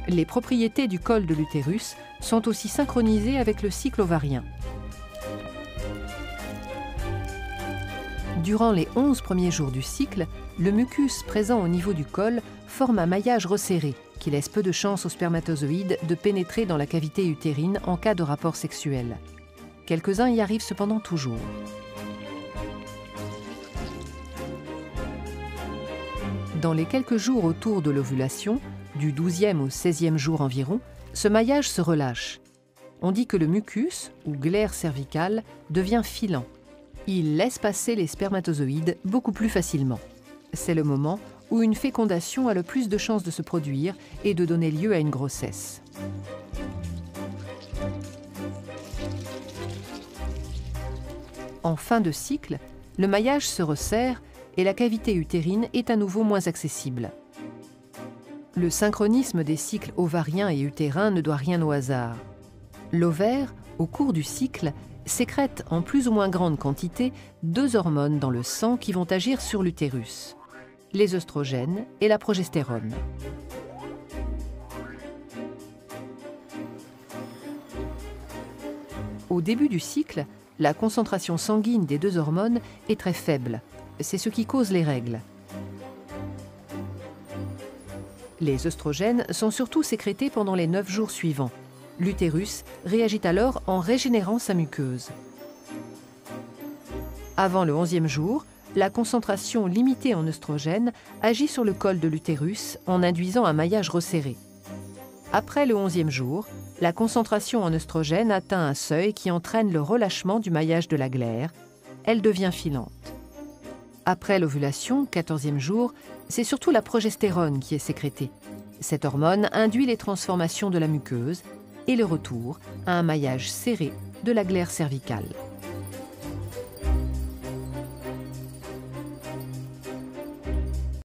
Les propriétés du col de l'utérus sont aussi synchronisées avec le cycle ovarien. Durant les 11 premiers jours du cycle, le mucus présent au niveau du col forme un maillage resserré qui laisse peu de chance aux spermatozoïdes de pénétrer dans la cavité utérine en cas de rapport sexuel. Quelques-uns y arrivent cependant toujours. Dans les quelques jours autour de l'ovulation, du 12e au 16e jour environ, ce maillage se relâche. On dit que le mucus, ou glaire cervicale, devient filant. Il laisse passer les spermatozoïdes beaucoup plus facilement. C'est le moment où une fécondation a le plus de chances de se produire et de donner lieu à une grossesse. En fin de cycle, le maillage se resserre et la cavité utérine est à nouveau moins accessible. Le synchronisme des cycles ovariens et utérins ne doit rien au hasard. L'ovaire, au cours du cycle, sécrète en plus ou moins grande quantité 2 hormones dans le sang qui vont agir sur l'utérus, les œstrogènes et la progestérone. Au début du cycle, la concentration sanguine des 2 hormones est très faible. C'est ce qui cause les règles. Les œstrogènes sont surtout sécrétés pendant les 9 jours suivants. L'utérus réagit alors en régénérant sa muqueuse. Avant le 11e jour, la concentration limitée en œstrogènes agit sur le col de l'utérus en induisant un maillage resserré. Après le 11e jour, la concentration en œstrogènes atteint un seuil qui entraîne le relâchement du maillage de la glaire. Elle devient filante. Après l'ovulation, 14e jour, c'est surtout la progestérone qui est sécrétée. Cette hormone induit les transformations de la muqueuse et le retour à un maillage serré de la glaire cervicale.